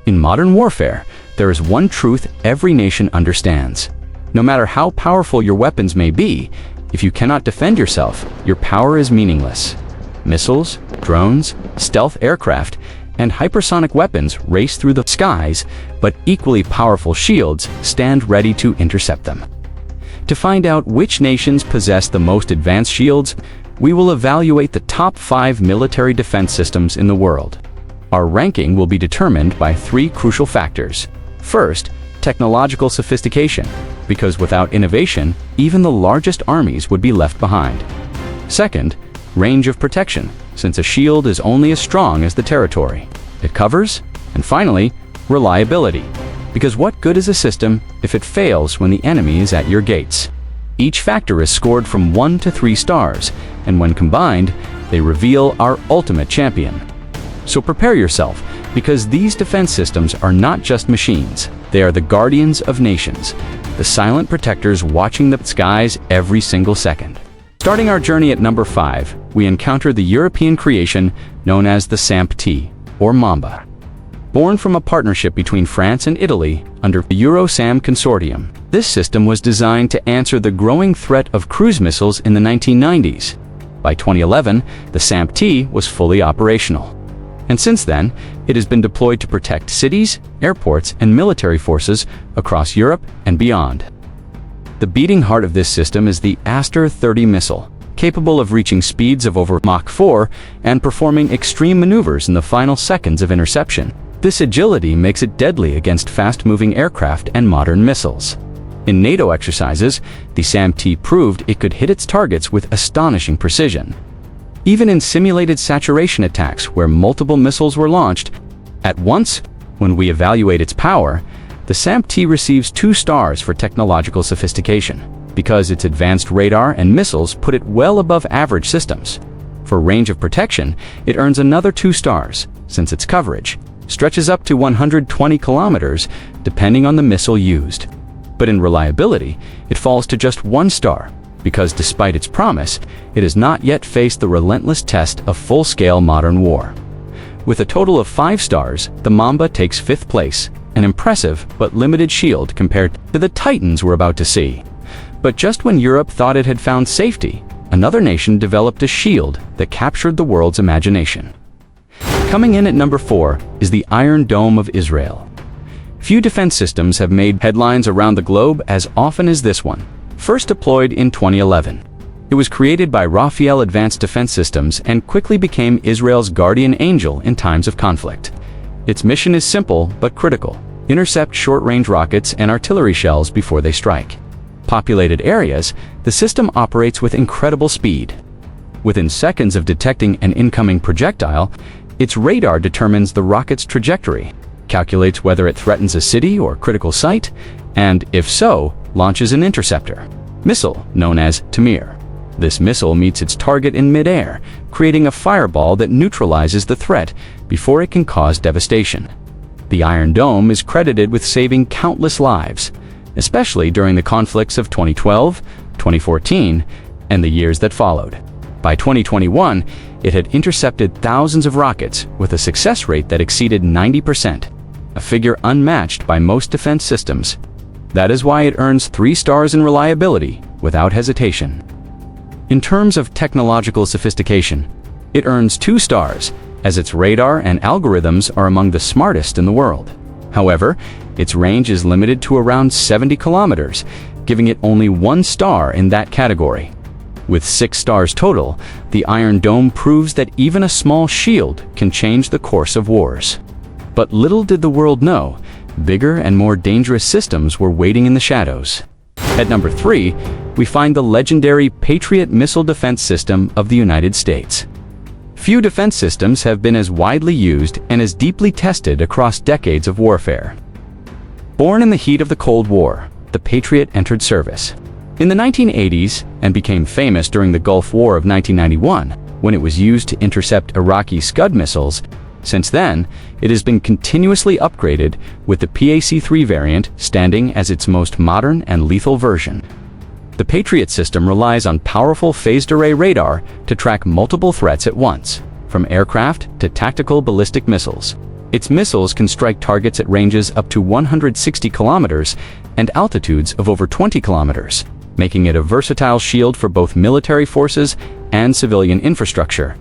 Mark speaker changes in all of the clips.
Speaker 1: In modern warfare, there is one truth every nation understands. No matter how powerful your weapons may be, if you cannot defend yourself, your power is meaningless. Missiles, drones, stealth aircraft, and hypersonic weapons race through the skies, but equally powerful shields stand ready to intercept them. To find out which nations possess the most advanced shields, we will evaluate the top 5 military defense systems in the world. Our ranking will be determined by 3 crucial factors. First, technological sophistication, because without innovation, even the largest armies would be left behind. Second, range of protection, since a shield is only as strong as the territory it covers. And finally, reliability, because what good is a system if it fails when the enemy is at your gates? Each factor is scored from 1 to 3 stars, and when combined, they reveal our ultimate champion. So prepare yourself, because these defense systems are not just machines. They are the guardians of nations, the silent protectors watching the skies every single second. Starting our journey at number 5, we encounter the European creation known as the SAMP-T, or Mamba. Born from a partnership between France and Italy under the Euro-SAM consortium, this system was designed to answer the growing threat of cruise missiles in the 1990s. By 2011, the SAMP-T was fully operational. And since then, it has been deployed to protect cities, airports, and military forces across Europe and beyond. The beating heart of this system is the Aster 30 missile, capable of reaching speeds of over Mach 4 and performing extreme maneuvers in the final seconds of interception. This agility makes it deadly against fast-moving aircraft and modern missiles. In NATO exercises, the SAMP-T proved it could hit its targets with astonishing precision. Even in simulated saturation attacks where multiple missiles were launched at once, when we evaluate its power, the SAMP-T receives 2 stars for technological sophistication, because its advanced radar and missiles put it well above average systems. For range of protection, it earns another 2 stars, since its coverage stretches up to 120 kilometers depending on the missile used. But in reliability, it falls to just 1 star, because despite its promise, it has not yet faced the relentless test of full-scale modern war. With a total of 5 stars, the Mamba takes 5th place, an impressive but limited shield compared to the titans we're about to see. But just when Europe thought it had found safety, another nation developed a shield that captured the world's imagination. Coming in at number 4 is the Iron Dome of Israel. Few defense systems have made headlines around the globe as often as this one. First deployed in 2011. It was created by Rafael Advanced Defense Systems and quickly became Israel's guardian angel in times of conflict. Its mission is simple but critical: intercept short-range rockets and artillery shells before they strike. Populated areas, the system operates with incredible speed. Within seconds of detecting an incoming projectile, its radar determines the rocket's trajectory, calculates whether it threatens a city or critical site, and, if so, launches an interceptor missile known as Tamir. This missile meets its target in mid-air, creating a fireball that neutralizes the threat before it can cause devastation. The Iron Dome is credited with saving countless lives, especially during the conflicts of 2012, 2014, and the years that followed. By 2021, it had intercepted thousands of rockets with a success rate that exceeded 90%, a figure unmatched by most defense systems. That is why it earns 3 stars in reliability without hesitation. In terms of technological sophistication, it earns 2 stars, as its radar and algorithms are among the smartest in the world. However, its range is limited to around 70 kilometers, giving it only 1 star in that category. With 6 stars total, the Iron Dome proves that even a small shield can change the course of wars. But little did the world know, bigger and more dangerous systems were waiting in the shadows. At number 3, we find the legendary Patriot missile defense system of the United States. Few defense systems have been as widely used and as deeply tested across decades of warfare. Born in the heat of the Cold War, the Patriot entered service in the 1980s and became famous during the Gulf War of 1991, when it was used to intercept Iraqi Scud missiles. Since then, it has been continuously upgraded, with the PAC-3 variant standing as its most modern and lethal version. The Patriot system relies on powerful phased array radar to track multiple threats at once, from aircraft to tactical ballistic missiles. Its missiles can strike targets at ranges up to 160 kilometers and altitudes of over 20 kilometers, making it a versatile shield for both military forces and civilian infrastructure.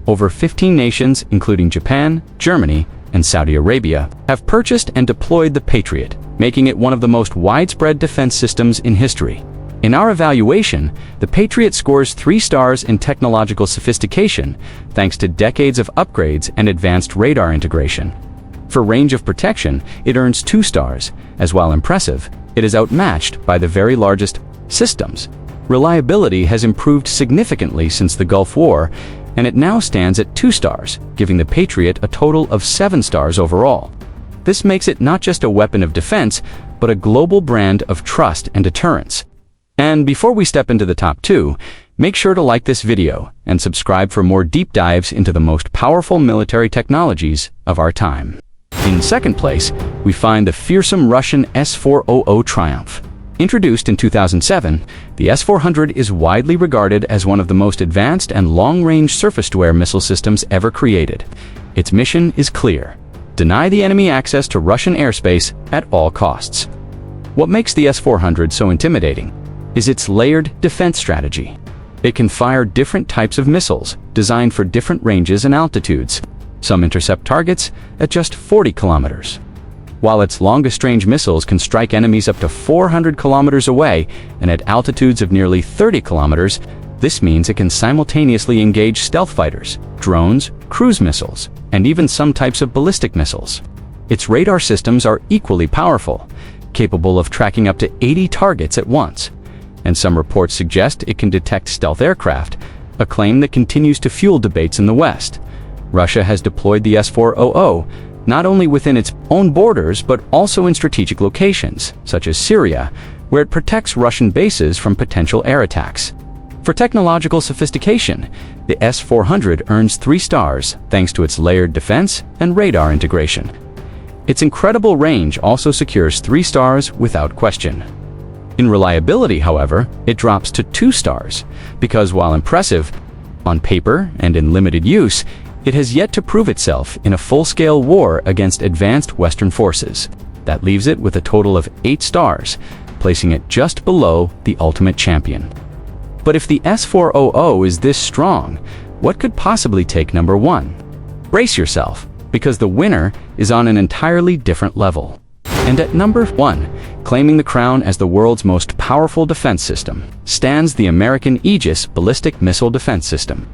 Speaker 1: Over 15 nations, including Japan, Germany, and Saudi Arabia, have purchased and deployed the Patriot, making it one of the most widespread defense systems in history. In our evaluation, the Patriot scores 3 stars in technological sophistication thanks to decades of upgrades and advanced radar integration. For range of protection, it earns 2 stars, as while impressive, it is outmatched by the very largest systems. Reliability has improved significantly since the Gulf War, and it now stands at 2 stars, giving the Patriot a total of 7 stars overall. This makes it not just a weapon of defense, but a global brand of trust and deterrence. And before we step into the top 2, make sure to like this video and subscribe for more deep dives into the most powerful military technologies of our time. In second place, we find the fearsome Russian S-400 Triumph. Introduced in 2007, the S-400 is widely regarded as one of the most advanced and long-range surface-to-air missile systems ever created. Its mission is clear: deny the enemy access to Russian airspace at all costs. What makes the S-400 so intimidating is its layered defense strategy. It can fire different types of missiles designed for different ranges and altitudes. Some intercept targets at just 40 kilometers, while its longest-range missiles can strike enemies up to 400 kilometers away and at altitudes of nearly 30 kilometers. This means it can simultaneously engage stealth fighters, drones, cruise missiles, and even some types of ballistic missiles. Its radar systems are equally powerful, capable of tracking up to 80 targets at once, and some reports suggest it can detect stealth aircraft, a claim that continues to fuel debates in the West. Russia has deployed the S-400 not only within its own borders but also in strategic locations, such as Syria, where it protects Russian bases from potential air attacks. For technological sophistication, the S-400 earns 3 stars thanks to its layered defense and radar integration. Its incredible range also secures 3 stars without question. In reliability, however, it drops to 2 stars, because while impressive on paper and in limited use, it has yet to prove itself in a full-scale war against advanced Western forces. That leaves it with a total of 8 stars, placing it just below the ultimate champion. But if the S-400 is this strong, what could possibly take number 1? Brace yourself, because the winner is on an entirely different level. And at number 1, claiming the crown as the world's most powerful defense system, stands the American Aegis ballistic missile defense system.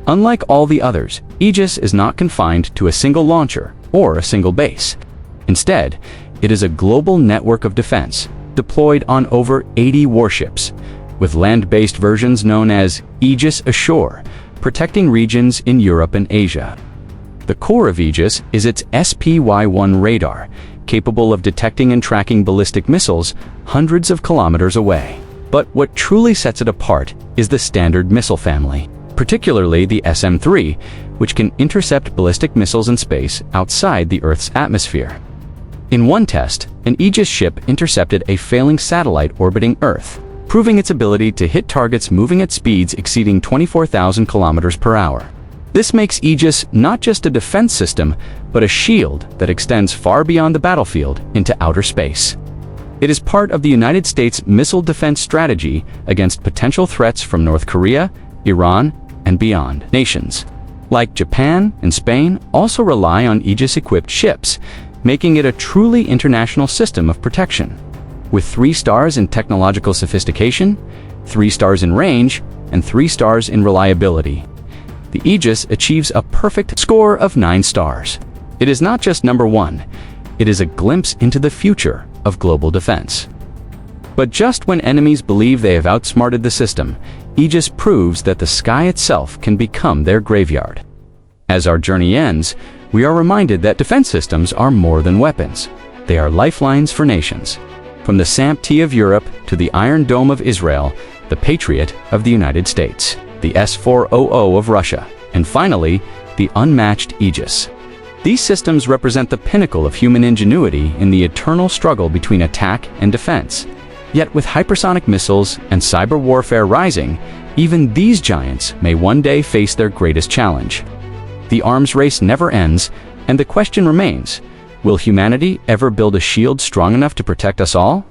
Speaker 1: Unlike all the others, Aegis is not confined to a single launcher or a single base. Instead, it is a global network of defense, deployed on over 80 warships, with land-based versions known as Aegis Ashore, protecting regions in Europe and Asia. The core of Aegis is its SPY-1 radar, capable of detecting and tracking ballistic missiles hundreds of kilometers away. But what truly sets it apart is the Standard missile family, particularly the SM-3, which can intercept ballistic missiles in space outside the Earth's atmosphere. In one test, an Aegis ship intercepted a failing satellite orbiting Earth, proving its ability to hit targets moving at speeds exceeding 24,000 kilometers per hour. This makes Aegis not just a defense system, but a shield that extends far beyond the battlefield into outer space. It is part of the United States missile defense strategy against potential threats from North Korea, Iran, and beyond. Nations like Japan and Spain also rely on Aegis-equipped ships, making it a truly international system of protection. With 3 stars in technological sophistication, 3 stars in range, and 3 stars in reliability, the Aegis achieves a perfect score of 9 stars. It is not just number 1, it is a glimpse into the future of global defense. But just when enemies believe they have outsmarted the system, Aegis proves that the sky itself can become their graveyard. As our journey ends, we are reminded that defense systems are more than weapons. They are lifelines for nations. From the SAMP-T of Europe to the Iron Dome of Israel, the Patriot of the United States, the S-400 of Russia, and finally, the unmatched Aegis. These systems represent the pinnacle of human ingenuity in the eternal struggle between attack and defense. Yet with hypersonic missiles and cyber warfare rising, even these giants may one day face their greatest challenge. The arms race never ends, And the question remains, will humanity ever build a shield strong enough to protect us all?